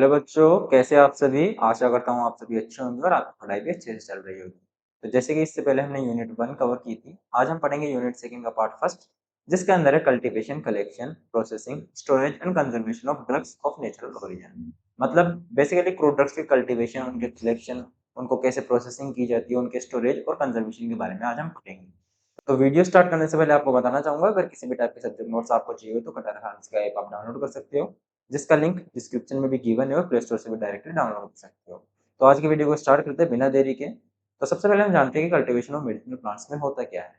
Hello बच्चों, कैसे आप सभी। आशा करता हूँ आप सभी अच्छे होंगे और आपकी पढ़ाई भी अच्छे से चल रही होगी। तो जैसे कि इससे पहले हमने यूनिट 1 कवर की थी, आज हम पढ़ेंगे यूनिट 2 का पार्ट फर्स्ट, जिसके अंदर है cultivation, collection, processing, storage and conservation of drugs of natural origin. मतलब बेसिकली क्रूड ड्रग्स की कल्टीवेशन, उनके कलेक्शन, उनको कैसे प्रोसेसिंग की जाती है, उनके स्टोरेज और कंजर्वेशन के बारे में आज हम पढ़ेंगे। तो वीडियो स्टार्ट करने से पहले आपको बताना चाहूंगा, अगर किसी भी टाइप के सब्जेक्ट नोट्स आपको चाहिए हो तो कटर हैंड्स का ऐप आप डाउनलोड कर सकते हो, जिसका लिंक डिस्क्रिप्शन में भी गिवन है और प्ले स्टोर से भी डायरेक्टली डाउनलोड कर सकते हो। तो आज की वीडियो को स्टार्ट करते हैं बिना देरी के। तो सबसे पहले हम जानते हैं कि कल्टीवेशन ऑफ मेडिसिनल प्लांट्स में होता क्या है।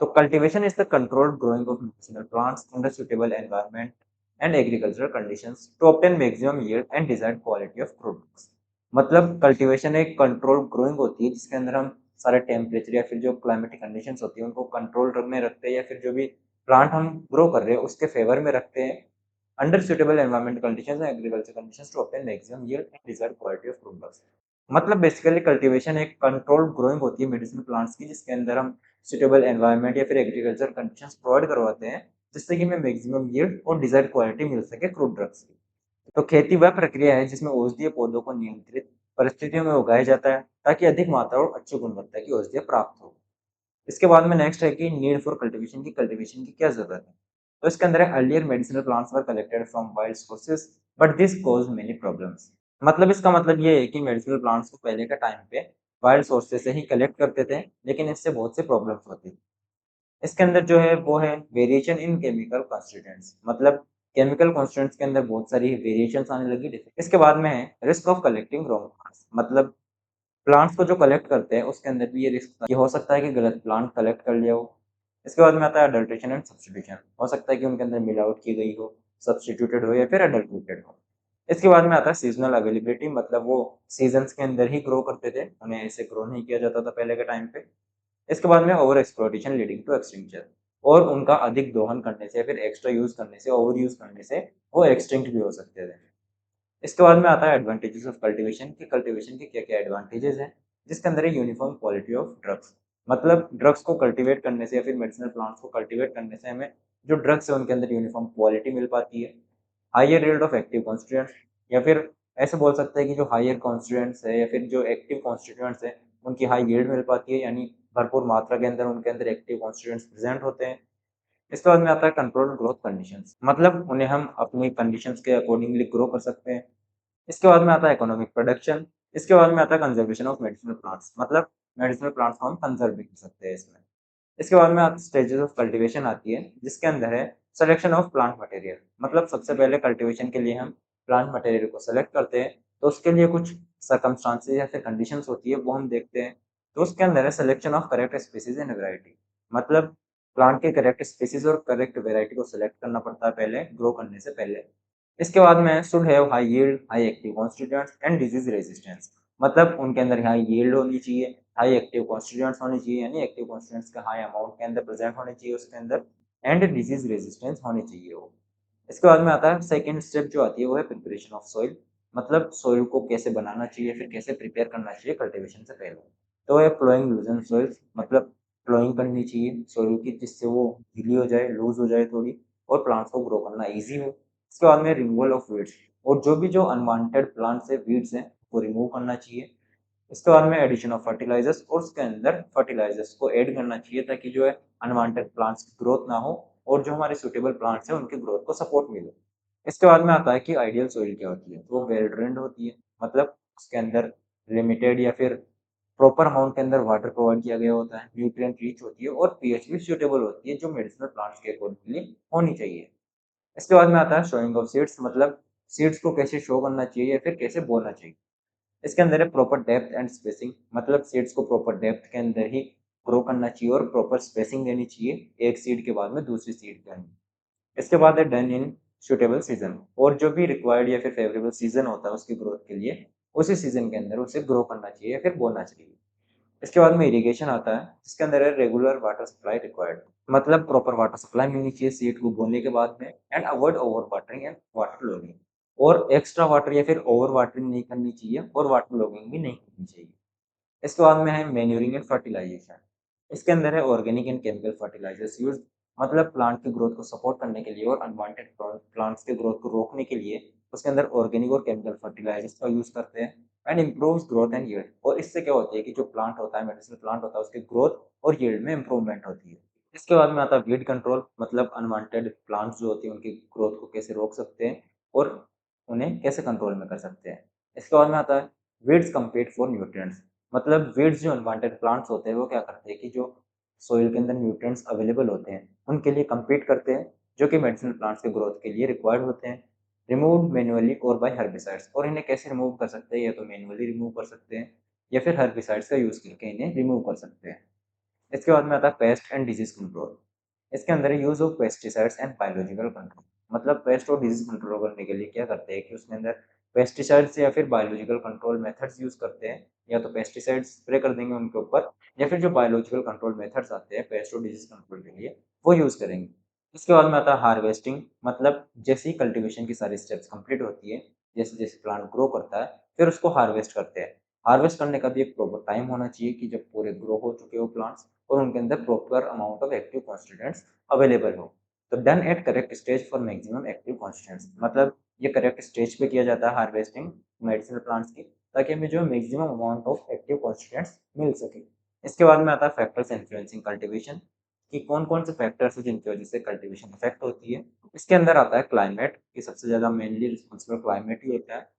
तो cultivation is the controlled growing of medicinal plants under suitable environment and agricultural conditions to obtain maximum yield and desired quality of products. मतलब कल्टीवेशन एक कंट्रोल ग्रोइंग होती है, जिसके अंदर हम सारे टेम्परेचर या फिर जो क्लाइमेटिक कंडीशंस होती है उनको कंट्रोल में रखते हैं, या फिर जो भी प्लांट हम ग्रो कर रहे हैं उसके फेवर में रखते हैं under suitable environment conditions and agriculture conditions to obtain maximum yield and desired quality of products. मतलब बेसिकली कल्टीवेशन एक कंट्रोल ग्रोइंग होती है मेडिसिनल प्लांट्स की, जिसके अंदर हम सुटेबल एनवायरनमेंट या फिर एग्रीकल्चर कंडीशंस प्रोवाइड करवाते हैं, जिससे कि हमें मैक्सिमम यील्ड और डिजायर्ड क्वालिटी मिल सके क्रूड ड्रग्स की। तो खेती वह प्रक्रिया है जिसमें औषधीय पौधों को नियंत्रित परिस्थितियों में उगाया जाता है, ताकि अधिक मात्रा और अच्छी गुणवत्ता की औषधियाँ प्राप्त हो। इसके बाद में नेक्स्ट है कि नीड फॉर कल्टीवेशन की क्या जरूरत है। तो इसके अंदर है earlier medicinal plants were collected from wild sources, but this cause many problems. मतलब इसका मतलब ये है कि मेडिसिनल प्लांट्स को पहले के टाइम पे वाइल्ड सोर्सेज से ही कलेक्ट करते थे, लेकिन इससे बहुत से प्रॉब्लम्स होती थी। इसके अंदर जो है वो है वेरिएशन इन केमिकल कॉन्स्टिट्यूएंट्स। मतलब केमिकल कॉन्स्टिट्यूएंट्स के अंदर बहुत सारी वेरिएशंस आने लगी। इसके बाद में है risk of collecting wrong plants. मतलब प्लांट्स को जो कलेक्ट करते हैं उसके अंदर भी ये रिस्क कि हो सकता है कि गलत प्लांट कलेक्ट कर लिया हो। इसके बाद में आता है अडल्ट्रेशन एंड सब्स्टिट्यूशन। हो सकता है कि उनके अंदर मिलावट की गई हो, सब्स्टिट्यूटेड हो या फिर अडल्ट्रेटेड हो। इसके बाद में आता है सीजनल अवेलेबिलिटी। मतलब वो सीजन्स के अंदर ही ग्रो करते थे, उन्हें ऐसे ग्रो नहीं किया जाता था पहले के टाइम पे। इसके बाद में over exploitation leading to extinction. और उनका अधिक दोहन करने से या फिर एक्स्ट्रा यूज करने से, ओवर यूज करने से वो एक्सटिंक्ट भी हो सकते थे। इसके बाद में आता है एडवांटेजेस ऑफ कल्टीवेशन की कल्टीवेशन के क्या क्या एडवांटेजेस हैं, जिसके अंदर है यूनिफॉर्म क्वालिटी ऑफ ड्रग्स। मतलब ड्रग्स को कल्टीवेट करने से या फिर मेडिसिनल प्लांट्स को कल्टीवेट करने से हमें जो ड्रग्स है उनके अंदर यूनिफॉर्म क्वालिटी मिल पाती है। Higher rate of active constituents, या फिर ऐसे बोल सकते हैं कि जो हायर कॉन्स्टिट्यूएंट्स है या फिर जो एक्टिव कॉन्स्टिट्यूएंट्स है उनकी हाई यील्ड मिल पाती है, यानी भरपूर मात्रा के अंदर उनके अंदर एक्टिव कॉन्स्टिट्यूएंट्स प्रेजेंट होते हैं। इसके बाद में आता है कंट्रोल ग्रोथ कंडीशंस। मतलब उन्हें हम अपनी कंडीशंस के अकॉर्डिंगली ग्रो कर सकते हैं। इसके बाद में आता है इकोनॉमिक प्रोडक्शन। इसके बाद में आता है कंजर्वेशन ऑफ मेडिसिनल प्लांट्स। मतलब मेडिसिनल प्लांट्स को हम कंजर्व भी कर सकते हैं इसमें। इसके बाद में स्टेजेस ऑफ कल्टीवेशन आती है, जिसके अंदर है सिलेक्शन ऑफ प्लांट मटेरियल। मतलब सबसे पहले कल्टीवेशन के लिए हम प्लांट मटेरियल को सेलेक्ट करते हैं, तो उसके लिए कुछ सर्कमस्टांसेस या फिर कंडीशंस होती है वो हम देखते हैं। तो उसके अंदर है selection of correct species and variety. मतलब प्लांट के करेक्ट स्पीसीज और करेक्ट वेराइटी को सिलेक्ट करना पड़ता है पहले ग्रो करने से पहले। इसके बाद में should have high yield, high active constituents and disease resistance. मतलब उनके अंदर हाई यील्ड होनी चाहिए, हाई एक्टिव कॉन्स्टिट्यूएंट्स होनी चाहिए, यानी एक्टिव कॉन्स्टिट्यूएंट्स का हाई अमाउंट के अंदर प्रेजेंट होने चाहिए उसके अंदर, एंड डिजीज रेजिस्टेंस होनी चाहिए वो। इसके बाद में आता है सेकंड स्टेप जो आती है वो है प्रिपरेशन ऑफ सॉइल। मतलब सॉइल को कैसे बनाना चाहिए, फिर कैसे प्रिपेयर करना चाहिए कल्टीवेशन से पहले। तो है प्लोइंग लूजन सॉइल्स। मतलब प्लोइंग करनी चाहिए सॉइल की, जिससे वो ढीली हो जाए, लूज हो जाए थोड़ी, और प्लांट्स को ग्रो करना ईजी हो। इसके बाद में रिमूवल ऑफ वीड्स, और जो भी जो अनवांटेड प्लांट्स है, वीड्स हैं, वो रिमूव करना चाहिए। इसके बाद में एडिशन ऑफ फर्टिलाइजर्स, और उसके अंदर फर्टिलाइजर्स को ऐड करना चाहिए ताकि जो है अनवांटेड प्लांट्स की ग्रोथ ना हो, और जो हमारे सुटेबल प्लांट्स हैं उनकी ग्रोथ को सपोर्ट मिले। इसके बाद में आता है कि आइडियल सॉइल क्या होती है। तो वो वेल ड्रेन्ड होती है। मतलब उसके अंदर लिमिटेड या फिर प्रॉपर अमाउंट के अंदर वाटर प्रोवाइड किया गया होता है, न्यूट्रिएंट रिच होती है, और पीएच भी सुटेबल होती है, जो मेडिसिनल प्लांट्स के अकॉर्डिंगली होनी चाहिए। इसके बाद में आता है शोइंग ऑफ सीड्स। मतलब सीड्स को कैसे शो करना चाहिए या फिर कैसे बोना चाहिए। इसके अंदर है प्रॉपर डेप्थ एंड स्पेसिंग। मतलब सीड्स को प्रॉपर डेप्थ के अंदर ही ग्रो करना चाहिए और प्रॉपर स्पेसिंग देनी चाहिए एक सीड के बाद में दूसरी सीड के अंदर। इसके बाद है डन इन सुटेबल सीजन, और जो भी रिक्वायर्ड या फिर फेवरेबल सीजन होता है उसकी ग्रोथ के लिए, उसी सीजन के अंदर उसे ग्रो करना चाहिए या फिर बोना चाहिए। इसके बाद में इरिगेशन आता है, जिसके अंदर है रेगुलर वाटर सप्लाई रिक्वायर्ड। मतलब प्रॉपर वाटर सप्लाई मिलनी चाहिए सीड को बोने के बाद में, and avoid over watering and water logging. और एक्स्ट्रा वाटर या फिर ओवर वाटरिंग नहीं करनी चाहिए, और वाटर लॉगिंग भी नहीं करनी चाहिए। इसके बाद में है मैन्यूरिंग एंड फर्टिलाइजेशन। इसके अंदर है organic and chemical fertilisers use. मतलब प्लांट की ग्रोथ को सपोर्ट करने के लिए और अनवांटेड प्लांट्स के ग्रोथ को रोकने के लिए उसके अंदर ऑर्गेनिक और केमिकल फर्टिलाइजर्स का यूज़ करते हैं and improves growth and yield. और इससे क्या होती है कि जो प्लांट होता है, मेडिसिनल प्लांट होता है, उसकी ग्रोथ और यील्ड में इम्प्रूवमेंट होती है। इसके बाद में आता है वीड कंट्रोल, मतलब अनवांटेड प्लांट्स जो होती है उनकी ग्रोथ को कैसे रोक सकते हैं और उन्हें कैसे कंट्रोल में कर सकते हैं। इसके बाद में आता है वीड्स कम्पीट फॉर न्यूट्रिएंट्स, मतलब वीड्स जो अनवांटेड प्लांट्स होते हैं वो क्या करते हैं कि जो सोइल के अंदर न्यूट्रिएंट्स अवेलेबल होते हैं उनके लिए कम्पीट करते हैं, जो कि मेडिसिनल प्लांट्स के ग्रोथ के लिए रिक्वायर्ड होते हैं। रिमूव मैन्युअली और बाय हर्बिसाइड्स, और इन्हें कैसे रिमूव कर सकते हैं, या तो मैन्युअली रिमूव कर सकते हैं या फिर हर्बिसाइड्स का यूज़ करके इन्हें रिमूव कर सकते हैं। इसके बाद में आता है पेस्ट एंड डिजीज कंट्रोल। इसके अंदर है use of pesticides and biological control, मतलब पेस्ट और डिजीज कंट्रोल करने के लिए क्या करते हैं कि उसके अंदर पेस्टिसाइड्स या फिर बायोलॉजिकल कंट्रोल मेथड्स यूज करते हैं। या तो पेस्टिसाइड्स स्प्रे कर देंगे उनके ऊपर, या फिर जो बायोलॉजिकल कंट्रोल मेथड्स आते हैं पेस्ट और डिजीज कंट्रोल के लिए वो यूज करेंगे। इसके बाद में आता है हार्वेस्टिंग, मतलब जैसे ही कल्टीवेशन की सारी स्टेप्स कंप्लीट होती है, जैसे जैसे प्लांट ग्रो करता है फिर उसको हार्वेस्ट करते हैं। हार्वेस्ट करने का भी एक प्रॉपर टाइम होना चाहिए कि जब पूरे ग्रो हो चुके हो प्लांट्स और उनके अंदर proper amount of active constituents available हो। तो done at correct stage for maximum active constituents, मतलब ये करेक्ट स्टेज पे किया जाता है हार्वेस्टिंग मेडिसिनल प्लांट्स की, ताकि हमें जो maximum amount of active constituents मिल सके। इसके बाद में आता है फैक्टर्स इन्फ्लुएंसिंग कल्टीवेशन, कि कौन कौन से फैक्टर्स हैं जिनकी वजह से कल्टीवेशन इफेक्ट होती है। इसके अंदर आता है क्लाइमेट, कि सबसे ज़्यादा मेनली रिस्पॉन्सिबल क्लाइमेट ही होता है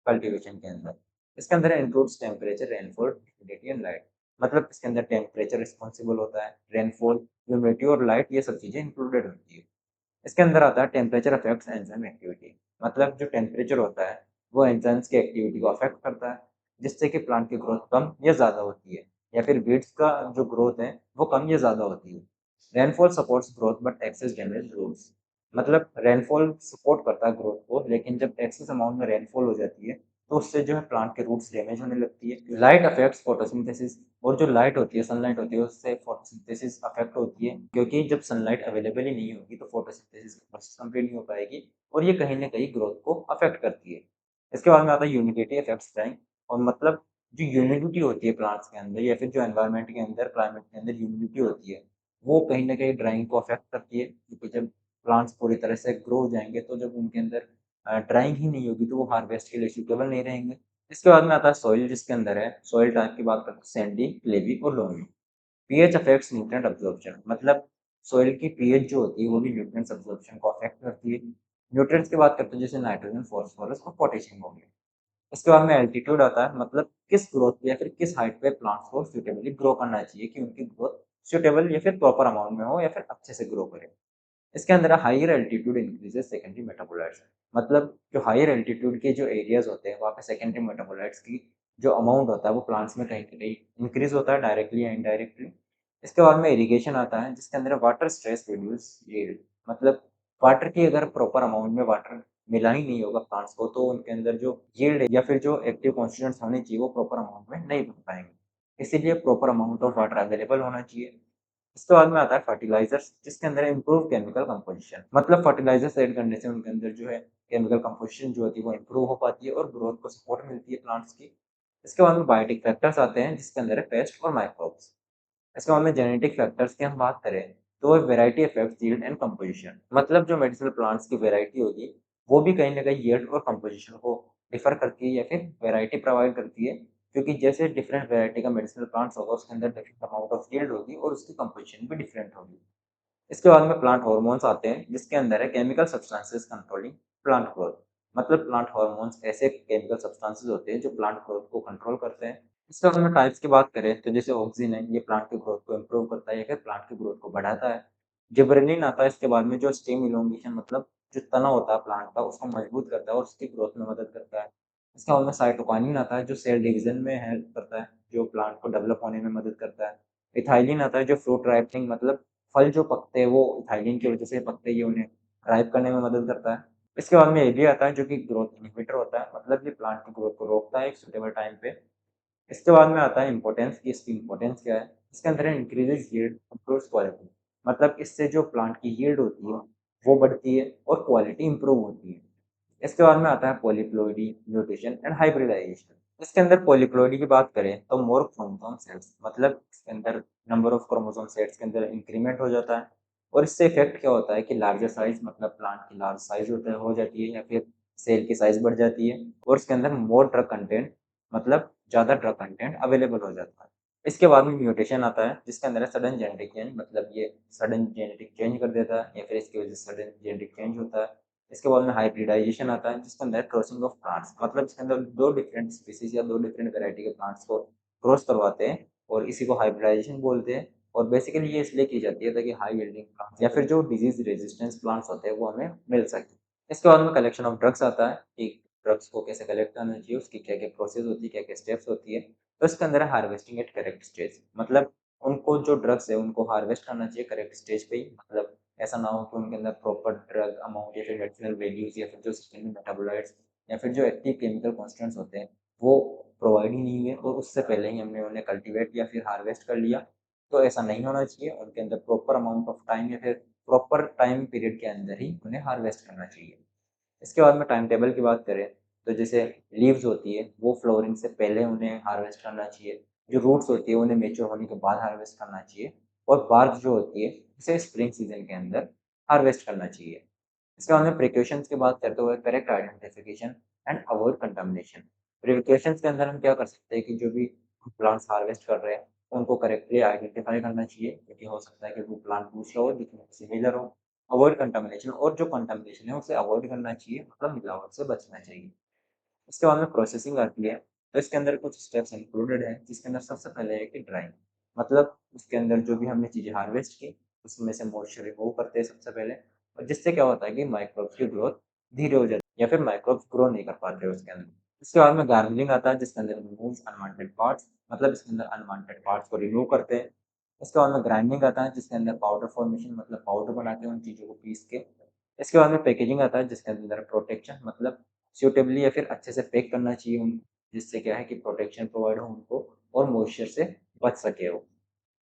कल्टीवेशन के अंदर। इसके अंदर includes temperature, rainfall, humidity and light, मतलब इसके अंदर टेम्परेचर रिस्पॉन्सिबल होता है, रेनफॉल, ह्यूमिडिटी और लाइट ये सब चीज़ें इंक्लूडेड होती है। इसके अंदर आता है टेम्परेचर अफेक्ट्स एंजाइम एक्टिविटी, मतलब जो टेम्परेचर होता है वो एंजाइम्स की एक्टिविटी को अफेक्ट करता है, जिससे कि प्लांट की ग्रोथ कम या ज़्यादा होती है, या फिर बीड्स का जो ग्रोथ है वो कम या ज़्यादा होती है। Rainfall supports growth but excess damage roots, मतलब रेनफॉल सपोर्ट करता है ग्रोथ को, लेकिन जब एक्सेस अमाउंट में रेनफॉल हो जाती है तो उससे जो है प्लांट के रूट्स डैमेज होने लगती है। लाइट अफेक्ट्स फोटोसिंथेसिस, और जो लाइट होती है, सनलाइट होती है, उससे फोटोसिंथेसिस अफेक्ट होती है, क्योंकि जब सनलाइट अवेलेबल ही नहीं होगी तो फोटोसिंथेसिस की प्रोसेस कंप्लीट नहीं हो पाएगी और ये कहीं ना कहीं ग्रोथ को अफेक्ट करती है। इसके बाद में आता है ह्यूमिडिटी अफेक्ट्स ड्राइंग, और मतलब जो ह्यूमिडिटी होती है प्लांट्स के अंदर या फिर जो एनवायरनमेंट के अंदर, क्लाइमेट के अंदर ह्यूमिडिटी होती है, वो कहीं ना कहीं ड्राइंग को अफेक्ट करती है, क्योंकि जब प्लांट्स पूरी तरह से ग्रो हो जाएंगे तो जब उनके अंदर ड्राइंग ही नहीं होगी तो वो हार्वेस्ट के लिए सूटेबल नहीं रहेंगे। इसके बाद में आता है सॉइल, जिसके अंदर है सॉइल टाइप की बात करते हैं सैंडी, क्लेवी और loamy. PH affects nutrient absorption, मतलब सॉइल की पीएच जो होती है वो भी न्यूट्रिएंट्स अब्जॉर्प्शन को अफेक्ट करती है। न्यूट्रिएंट्स की बात करते हैं जैसे नाइट्रोजन, फास्फोरस और पोटेशियम हो गया। इसके बाद में एल्टीट्यूड आता है, मतलब किस ग्रोथ पे या फिर किस हाइट पे प्लांट्स को सुटेबली ग्रो करना चाहिए कि उनकी ग्रोथ सुटेबल या फिर प्रॉपर अमाउंट में हो या फिर अच्छे से ग्रो करे। इसके अंदर higher altitude increases secondary metabolites, मतलब जो हायर एल्टीट्यूड के जो एरियाज होते हैं वहाँ पे सेकेंडरी मेटाबोलाइट्स की जो अमाउंट होता है वो प्लांट्स में कहीं ना कहीं इंक्रीज होता है डायरेक्टली या इनडायरेक्टली। इसके बाद में इरिगेशन आता है, जिसके अंदर वाटर स्ट्रेस रिड्यूस यील्ड, मतलब वाटर की अगर प्रॉपर अमाउंट में वाटर मिला ही नहीं होगा प्लांट्स को तो उनके अंदर जो यील्ड या फिर जो एक्टिव कॉन्स्टिट्यूएंट्स होने चाहिए वो प्रॉपर अमाउंट में नहीं बन पाएंगे। इसीलिए proper amount of water available होना चाहिए। इसके बाद में आता है फर्टिलाइजर्स, जिसके अंदर इम्प्रूव केमिकल कंपोजिशन, मतलब फर्टिलाइजर्स ऐड करने से उनके अंदर जो है केमिकल कंपोजिशन जो होती है वो इम्प्रूव हो पाती है और ग्रोथ को सपोर्ट मिलती है प्लांट्स की। इसके बाद में बायोटिक फैक्टर्स आते हैं, जिसके अंदर है पेस्ट और माइक्रोब्स। इसके बाद में जेनेटिक फैक्टर्स की हम बात करें तो variety affects yield and composition, मतलब जो मेडिसिनल प्लांट्स की वेराइटी होगी वो भी कहीं ना कहीं यील्ड और कंपोजिशन को डिफर करती है या फिर वेराइटी प्रोवाइड करती है, क्योंकि जैसे डिफरेंट वेराइटी का मेडिसिनल प्लांट्स होगा उसके अंदर डिफरेंट अमाउंट ऑफ यील्ड होगी और उसकी कंपोजिशन भी डिफरेंट होगी। इसके बाद में प्लांट हार्मोन्स आते हैं, जिसके अंदर है chemical substances controlling plant growth, मतलब प्लांट हार्मोन्स ऐसे केमिकल सब्सटेंसेस होते हैं जो प्लांट ग्रोथ को कंट्रोल करते हैं। इसके बाद में टाइप्स की बात करें तो जैसे ऑक्सीजन है, ये प्लांट की ग्रोथ को इम्प्रूव करता है या फिर प्लांट की ग्रोथ को बढ़ाता है। जिबरेलिन आता है इसके बाद में, जो स्टेम इलोंगेशन, मतलब जो तना होता है प्लांट का उसको मजबूत करता है और उसकी ग्रोथ में मदद करता है। इसके बाद में साइटोकाइनिन आता है जो सेल डिवीजन में हेल्प करता है, जो प्लांट को डेवलप होने में मदद करता है। इथाइलिन आता है जो फ्रूट राइपनिंग, मतलब फल जो पकते हैं वो इथाइलिन की वजह से पकते हैं, ये उन्हें राइप करने में मदद करता है। इसके बाद में ये भी आता है जो कि ग्रोथ इनहिबिटर होता है, मतलब ये प्लांट की ग्रोथ को रोकता है एक सुटेबल टाइम पे। इसके बाद में आता है इम्पोर्टेंस, की इसकी इम्पोर्टेंस क्या है। इसके अंदर है इंक्रीजेज यील्ड, इम्प्रूव्स क्वालिटी, मतलब इससे जो प्लांट की यील्ड होती है वो बढ़ती है और क्वालिटी इंप्रूव होती है। इसके बाद में आता है पॉलीप्लॉइडी, म्यूटेशन एंड हाइब्रिडाइजेशन। इसके अंदर पॉलीप्लॉइडी की बात करें तो मोर क्रोमोसोम सेट्स, मतलब इसके अंदर नंबर ऑफ क्रोमोसोम सेट्स के अंदर इंक्रीमेंट हो जाता है और इससे इफेक्ट क्या होता है कि लार्जर साइज, मतलब प्लांट की लार्ज साइज होता है हो जाती है या फिर सेल की साइज बढ़ जाती है और उसके अंदर मोर ड्रग कंटेंट मतलब ज़्यादा ड्रग कंटेंट अवेलेबल हो जाता है। इसके बाद में म्यूटेशन आता है जिसके अंदर है सडन जेनेटिक चेंज, मतलब ये सडन जेनेटिक चेंज कर देता है या फिर इसकी वजह से सडन जेनेटिक चेंज होता है। इसके बाद में हाइब्रिडाइजेशन आता है जिसके अंदर क्रॉसिंग ऑफ प्लांट्स, मतलब इसके अंदर दो डिफरेंट स्पीसीज या दो डिफरेंट वैरायटी के प्लांट्स को क्रॉस करवाते हैं और इसी को हाइब्रिडाइजेशन बोलते हैं। और बेसिकली ये इसलिए की जाती है ताकि हाई यील्डिंग प्लांट्स या फिर जो डिजीज रेजिस्टेंस प्लांट्स होते हैं वो हमें मिल सके। इसके बाद में कलेक्शन ऑफ ड्रग्स आता है कि ड्रग्स को कैसे कलेक्ट करना चाहिए, उसकी क्या-क्या प्रोसेस होती है, क्या-क्या स्टेप्स होती है। तो इसके अंदर है हार्वेस्टिंग एट करेक्ट स्टेज, मतलब उनको जो ड्रग्स है उनको हार्वेस्ट करना चाहिए करेक्ट स्टेज पे ही, मतलब ऐसा ना हो कि उनके अंदर प्रॉपर ड्रग अमाउंट या फिर मेडिसिनल वैल्यूज़ या फिर जो सिस्टमिक मेटाबोलाइट्स या फिर जो एक्टिव केमिकल कॉन्स्टेंट्स होते हैं, वो प्रोवाइड ही नहीं हुए और उससे पहले ही हमने उन्हें कल्टीवेट या फिर हार्वेस्ट कर लिया। तो ऐसा नहीं होना चाहिए, उनके अंदर प्रॉपर अमाउंट ऑफ टाइम या फिर प्रॉपर टाइम पीरियड के अंदर ही उन्हें हार्वेस्ट करना चाहिए। इसके बाद में टाइम टेबल की बात करें तो जैसे लीव्स होती है वो फ्लोरिंग से पहले उन्हें हार्वेस्ट करना चाहिए, जो रूट्स होती है उन्हें मेच्योर होने के बाद हार्वेस्ट करना चाहिए और बार्क जो होती है उसे स्प्रिंग सीजन के अंदर हार्वेस्ट करना चाहिए। इसके बाद में प्रिकॉशंस की बात करते हुए correct identification and avoid contamination. Precautions के अंदर हम क्या कर सकते हैं कि जो भी प्लांट्स हार्वेस्ट कर रहे हैं उनको करेक्टली आइडेंटिफाई करना चाहिए, क्योंकि हो सकता है कि वो प्लांट दूसरा हो दिखने में सिमिलर हो। अवॉइड कंटामिनेशन, और जो कंटामिनेशन है उसे अवॉइड करना चाहिए, मतलब मिलावट से बचना चाहिए। इसके बाद में प्रोसेसिंग आती है, तो इसके अंदर कुछ स्टेप्स इंक्लूडेड हैं जिसके अंदर सबसे पहले है कि ड्राइंग, मतलब उसके अंदर जो भी हमने चीज़ें हार्वेस्ट की उसमें से मॉइस्चर रिमूव करते हैं सबसे पहले, और जिससे क्या होता है कि माइक्रोब्स की ग्रोथ धीरे हो जाती है या फिर माइक्रोब्स ग्रो नहीं कर पाते उसके अंदर। इसके बाद में गार्गलिंग आता है जिसके अंदर रिमूव्स अनवांटेड पार्ट्स, मतलब इसके अंदर अनवांटेड पार्ट्स को रिमूव करते हैं। इसके बाद में ग्राइंडिंग आता है जिसके अंदर पाउडर फॉर्मेशन, मतलब पाउडर बनाते हैं उन चीज़ों को पीस के। इसके बाद में पैकेजिंग आता है जिसके अंदर प्रोटेक्शन, मतलब सूटेबली या फिर अच्छे से पैक करना चाहिए उनको, जिससे क्या है कि प्रोटेक्शन प्रोवाइड हो उनको और मॉइस्चर से बच सके वो।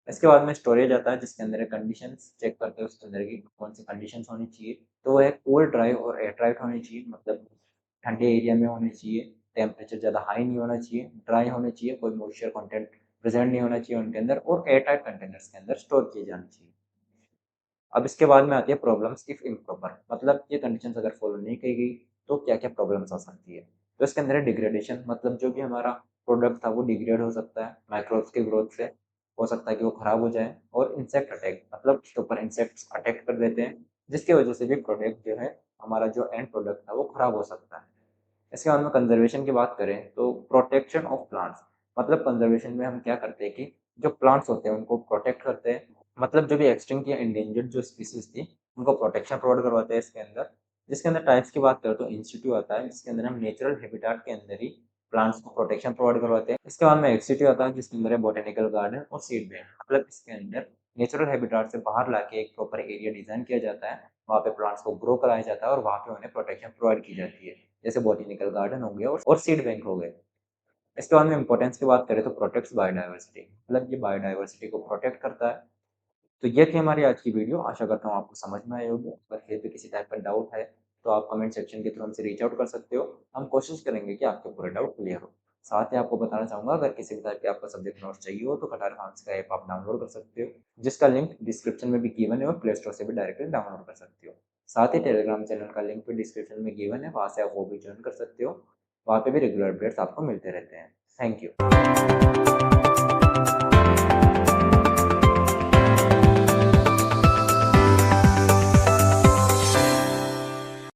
इसके बाद में स्टोरेज आता है जिसके अंदर कंडीशंस चेक करते हैं उसके अंदर की कौन सी कंडीशंस होनी चाहिए। तो वो है कूल, ड्राई और एयर टाइट होनी चाहिए, मतलब ठंडे एरिया में होनी चाहिए, टेम्परेचर ज़्यादा हाई नहीं होना चाहिए, ड्राई होने चाहिए, कोई मॉइस्चर कंटेंट प्रेजेंट नहीं होना चाहिए उनके अंदर और एयर टाइट कंटेनर्स के अंदर स्टोर किए जाने चाहिए। अब इसके बाद में आती है प्रॉब्लम्स इफ इम्प्रॉपर, मतलब ये कंडीशंस अगर फॉलो नहीं की गई तो क्या-क्या प्रॉब्लम्स आ सकती है। तो इसके अंदर है डिग्रेडेशन, मतलब जो भी हमारा प्रोडक्ट था वो डिग्रेड हो सकता है माइक्रोब्स के ग्रोथ से, हो सकता है कि वो खराब हो जाए, और इंसेक्ट अटैक, मतलब उसके ऊपर इंसेक्ट्स अटैक कर देते हैं जिसकी वजह से भी प्रोडक्ट जो है हमारा जो एंड प्रोडक्ट था वो खराब हो सकता है। इसके बाद में कंजर्वेशन की बात करें तो प्रोटेक्शन ऑफ प्लांट्स, मतलब कंजर्वेशन में हम क्या करते हैं कि जो प्लांट्स होते हैं उनको प्रोटेक्ट करते हैं, मतलब जो भी एक्सटिंक्ट या एंडेंजर्ड जो स्पीसीज थी उनको प्रोटेक्शन प्रोवाइड करवाते हैं इसके अंदर। जिसके अंदर टाइप्स की बात करें तो इंस्टीट्यूट आता है जिसके अंदर हम नेचुरल हैबिटेट के अंदर ही प्लांट्स को प्रोटेक्शन प्रोवाइड करवाते हैं। इसके बाद में एक्सटीट्यूट आता है जिसके अंदर है बोटेनिकल गार्डन और सीड बैंक, मतलब इसके अंदर नेचुरल हैबिटेट से बाहर लाके एक प्रॉपर एरिया डिजाइन किया जाता है, वहाँ पे प्लांट्स को ग्रो कराया जाता है और वहाँ पे उन्हें प्रोटेक्शन प्रोवाइड की जाती है, जैसे बॉटेनिकल गार्डन हो गया और सीड बैंक हो गए। इसके बाद में इम्पोर्टेंस की बात करें तो प्रोटेक्ट्स बायोडायवर्सिटी, मतलब ये बायोडायवर्सिटी को प्रोटेक्ट करता है। तो ये थी हमारी आज की वीडियो, आशा करता हूँ आपको समझ में आई होगी। अगर फिर भी किसी टाइप का डाउट है तो आप कमेंट सेक्शन के थ्रू हमसे रीच आउट कर सकते हो। हम कोशिश करेंगे कि आपके पूरे डाउट क्लियर हो। साथ ही आपको बताना चाहूँगा अगर किसी भी टाइप के आपका सब्जेक्ट नोट्स चाहिए हो तो कटार खान्स का ऐप आप डाउनलोड कर सकते हो, जिसका लिंक डिस्क्रिप्शन में भी गिवन है और प्ले स्टोर से भी डायरेक्टली डाउनलोड कर सकते हो। साथ ही टेलीग्राम चैनल का लिंक भी डिस्क्रिप्शन में गिवन है, वहाँ से आप वो भी ज्वाइन कर सकते हो। वहाँ पे भी रेगुलर अपडेट्स आपको मिलते रहते हैं। Thank you.